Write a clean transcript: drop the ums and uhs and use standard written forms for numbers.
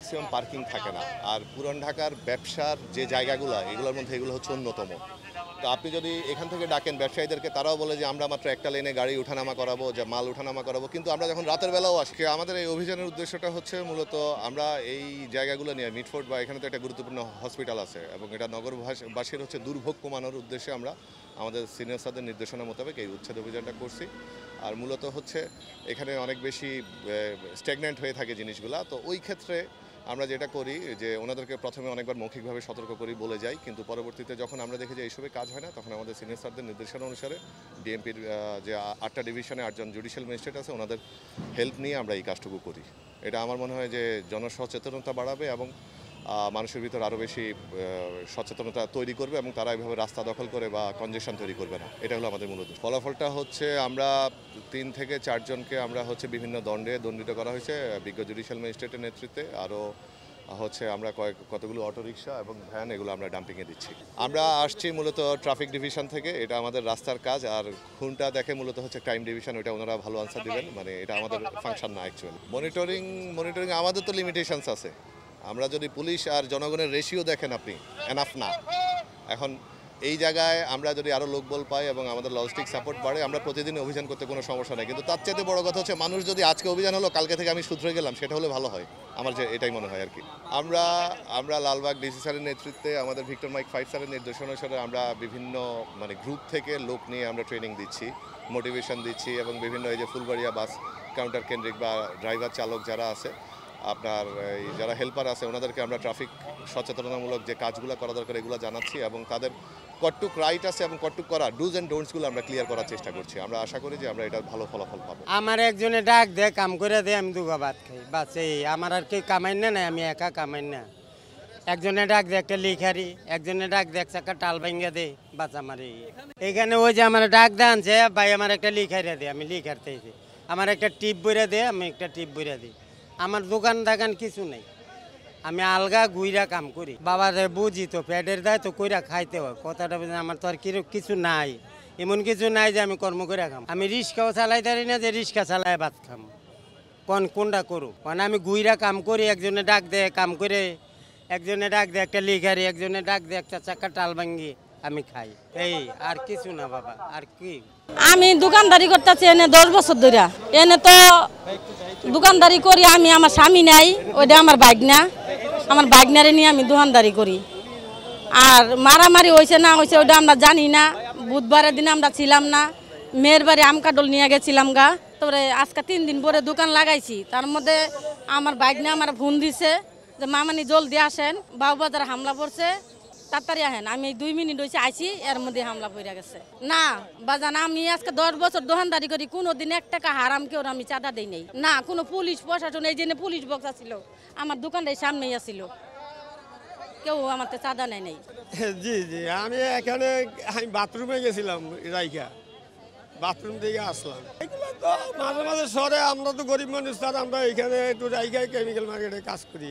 Maximum parking থাকে না। আর পুরান ঢাকার ব্যবসার যে জায়গাগুলো এগুলোর মধ্যে এগুলো হচ্ছে অন্যতম। তো আপনি যদি এখান থেকে ডাকেন ব্যবসায়ীদেরকে, তারাও বলে যে আমরা মাত্র একটা লেনে গাড়ি উঠানামা করাবো, যে মাল উঠানামা করাবো। কিন্তু আমরা যখন রাতের বেলাও আসি, আমাদের এই অভিযানের উদ্দেশ্যটা হচ্ছে মূলত আমরা এই জায়গাগুলো নিয়ে মিটফোর্ড বা এখানে তো একটা গুরুত্বপূর্ণ হসপিটাল আছে এবং এটা নগরবাসীর হচ্ছে দুর্ভোগ কমানোর উদ্দেশ্যে আমরা আমাদের সিনিয়র স্যারদের নির্দেশনা মোতাবেক এই উচ্ছেদ অভিযানটা করছি। আর মূলত হচ্ছে এখানে অনেক বেশি স্ট্যাগন্যান্ট হয়ে থাকে জিনিসগুলা। তো ওই ক্ষেত্রে আমরা যেটা করি যে ওনাদেরকে প্রথমে অনেকবার মৌখিকভাবে সতর্ক করি, বলে যাই, কিন্তু পরবর্তীতে যখন আমরা দেখি যে এইসবে কাজ হয় না, তখন আমাদের সিনিয়র স্যারদের নির্দেশনা অনুসারে ডিএমপির যে 8টা ডিভিশনে 8জন জুডিশিয়াল ম্যাজিস্ট্রেট আছে, ওনাদের হেল্প নিয়ে আমরা এই কাজটুকু করি। এটা আমার মনে হয় যে জনসচেতনতা বাড়াবে এবং মানুষের ভিতর আরও বেশি সচেতনতা তৈরি করবে এবং তারা এইভাবে রাস্তা দখল করে বা কনজেশন তৈরি করবে না। এটা হলো আমাদের মূল উদ্দেশ্য। ফলাফলটা হচ্ছে আমরা 3 থেকে 4 জনকে আমরা হচ্ছে বিভিন্ন দণ্ডে দণ্ডিত করা হয়েছে বিজ্ঞ জুডিশিয়াল ম্যাজিস্ট্রেটের নেতৃত্বে। আরও হচ্ছে আমরা কতগুলো অটোরিকশা এবং ভ্যান এগুলো আমরা ডাম্পিংয়ে দিচ্ছি। আমরা আসছি মূলত ট্রাফিক ডিভিশন থেকে, এটা আমাদের রাস্তার কাজ। আর খুনটা দেখে মূলত হচ্ছে ক্রাইম ডিভিশন, ওটা ওনারা ভালো আনসার দিবেন। মানে এটা আমাদের ফাংশন না অ্যাকচুয়ালি। মনিটরিং আমাদের তো লিমিটেশনস আছে। আমরা যদি পুলিশ আর জনগণের রেশিও দেখেন আপনি, এনাফ না। এখন এই জায়গায় আমরা যদি আরও লোকবল পাই এবং আমাদের লজিস্টিক সাপোর্ট বাড়ে, আমরা প্রতিদিন অভিযান করতে কোনো সমস্যা নেই। কিন্তু তার চাইতে বড় কথা হচ্ছে মানুষ যদি আজকে অভিযান হলো কালকে থেকে আমি শুধরে গেলাম, সেটা হলে ভালো হয়। আমার যে এটাই মনে হয় আর কি। আমরা লালবাগ ডিসি স্যারের নেতৃত্বে আমাদের ভিক্টর মাইক 5 স্যারের নির্দেশনা অনুসারে আমরা বিভিন্ন গ্রুপ থেকে লোক নিয়ে আমরা ট্রেনিং দিচ্ছি, মোটিভেশন দিচ্ছি এবং বিভিন্ন এই যে ফুলবাড়িয়া বাস কাউন্টার কেন্দ্রিক বা ড্রাইভার চালক যারা আছে, আপনার এই যারা হেল্পার আছে, ওনাদেরকে আমরা ট্রাফিক সচেতনতামূলক যে কাজগুলো করা দরকার এগুলো জানাচ্ছি এবং তাদের কতটুক রাইট আছে এবং কতটুক করা ডুজ অ্যান্ড ডোন্টসগুলো আমরা ক্লিয়ার করার চেষ্টা করছি। আমরা আশা করি যে আমরা এটা ভালো ফলাফল পাবো। আমার একজনে ডাক দেয়, কাম করে দেয়, আমি দুগা ভাত খাই, বাস এই। আমার আর কেউ কামাই না, আমি একা কামাই না। একজনে ডাক দেয় একটা লিখারি, একজনে ডাক দেয় একটা টাল ভাঙ্গা দে, বাস আমার এই। এখানে ওই যে আমার ডাক দেয় আনছে, ভাই আমার একটা লিখারি দে, আমি লিখারতে আমার একটা টিপ বইরা দে, আমি একটা টিপ বইরা দিই। আমার দোকান কিছু নেই, আমি আলগা গুইরা কাম করি। বাবাদের বুঝি তো পেটের দায় তো কইরা খাইতে হয়, কথাটা বুঝি। আমার তো আর কিছু নাই, এমন কিছু নাই যে আমি কর্ম করে খাম। আমি রিক্সাও চালাই পারি না যে রিক্সা চালায় ভাত খাম। কোনটা করু? কারণ আমি গুইরা কাম করি। একজনে ডাক দেয় কাম করে, একজনে ডাক দেয় একটা লিখারি, একজনে ডাক দেয় একটা চাকা টাল ভাঙ্গি, আমি খাই। এই আর কিছু না বাবা, আর কি। আমি দোকানদারি করতেছি এনে 10 বছর ধরে। এনে তো দোকানদারি করি আমি, আমার স্বামী নাই, ওইটা আমার বাগনা। আমার বাগনারে নিয়ে আমি দোকানদারি করি। আর মারামারি হয়েছে না হয়েছে ওইটা আমরা জানি না। বুধবারের দিনে আমরা ছিলাম না, মেয়ের বাড়ি আমকাডল নিয়ে গেছিলাম গা। তারপরে আজকে 3 দিন পরে দোকান লাগাইছি। তার মধ্যে আমার বাগনা আমার ফোন দিছে যে মামানি জলদি আসেন, বাবুবাজার হামলা পড়ছে, তাড়াতাড়ি আহেন। আমি 2 মিনিট হয়েছে আইছি, এর মধ্যে হামলা পড়ে গেছে। না বাজান, আমি আজকে 10 বছর দোকানদারি করি, কোনোদিন 1 টাকা হারাম কেউ আমি চাঁদা দেই নাই। না কোনো পুলিশ প্রশাসন, এই জন্য পুলিশ বক্স ছিল আমার দোকানটার সামনেই আসছিল, কেউ আমার চাঁদা নেয় নাই। জি জি, আমি এখানে বাথরুমে গেছিলাম, রাইখা বাথরুম থেকে আসলাম। এগুলো তো মাঝে মাঝে সরে, আমরা তো গরিব মানুষ, তার আমরা এখানে একটু রাইখায় কেমিক্যাল মার্কেটে কাজ করি।